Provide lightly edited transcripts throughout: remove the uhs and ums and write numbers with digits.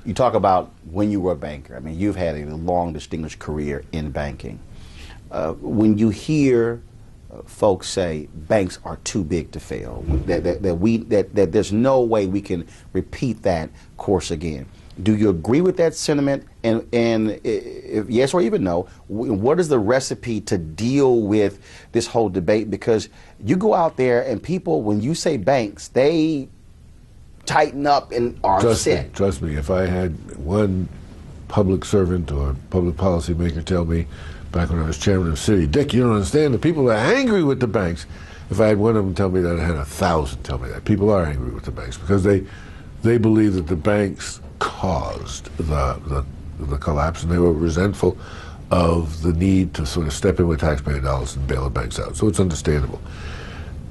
You talk about when you were a banker. I mean, you've had a long, distinguished career in banking. When you hear folks say banks are too big to fail, that there's no way we can repeat that course again, do you agree with that sentiment? And if yes or even no, what is the recipe to deal with this whole debate? Because you go out there and people, when you say banks, they tighten up and are upset. Trust me, if I had one public servant or public policy maker tell me back when I was chairman of the city, Dick, you don't understand, the people are angry with the banks. If I had one of them tell me that, I had 1,000 tell me that. People are angry with the banks because they believe that the banks caused the collapse, and they were resentful of the need to sort of step in with taxpayer dollars and bail the banks out. So it's understandable.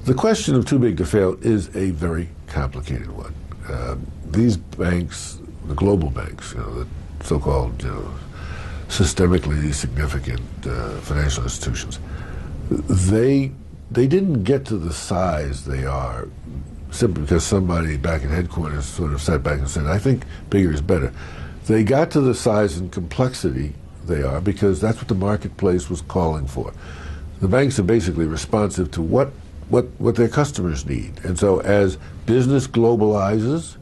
The question of too big to fail is a very complicated one. These banks, the global banks, the so-called systemically significant financial institutions, they didn't get to the size they are simply because somebody back at headquarters sort of sat back and said, I think bigger is better. They got to the size and complexity they are because that's what the marketplace was calling for. The banks are basically responsive to what their customers need. And so as business globalizes,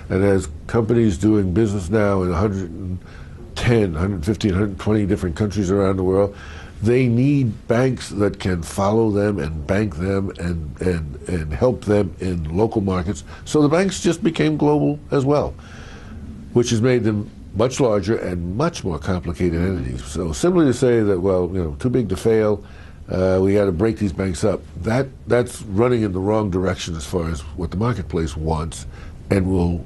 and as companies doing business now in 110, 115, 120 different countries around the world, they need banks that can follow them and bank them and help them in local markets. So the banks just became global as well, which has made them much larger and much more complicated entities. So simply to say that, well, too big to fail, we got to break these banks up, that's running in the wrong direction as far as what the marketplace wants and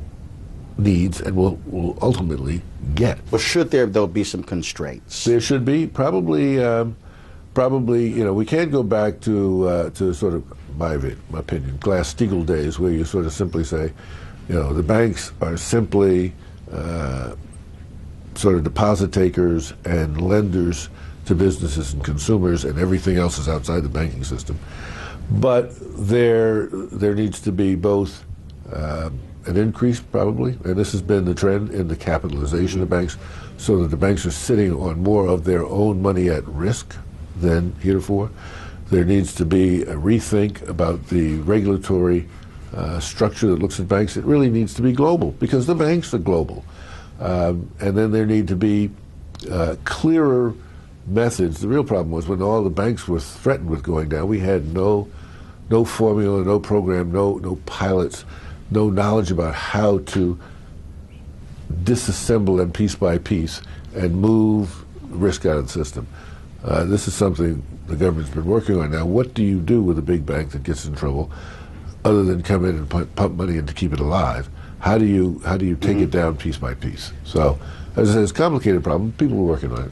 needs and will ultimately get. But should there, though, be some constraints? There should be. Probably, we can't go back to sort of, my opinion, Glass-Steagall days where you sort of simply say, the banks are simply sort of deposit takers and lenders to businesses and consumers, and everything else is outside the banking system. But there needs to be both an increase, probably, and this has been the trend in the capitalization of banks, so that the banks are sitting on more of their own money at risk than heretofore. There needs to be a rethink about the regulatory structure that looks at banks. It really needs to be global, because the banks are global. And then there need to be clearer methods. The real problem was when all the banks were threatened with going down, we had no formula, no program, no pilots, no knowledge about how to disassemble them piece by piece and move risk out of the system. This is something the government's been working on now. What do you do with a big bank that gets in trouble, other than come in and pump money in to keep it alive? How do you take it down piece by piece? So, as I said, it's a complicated problem. People are working on it.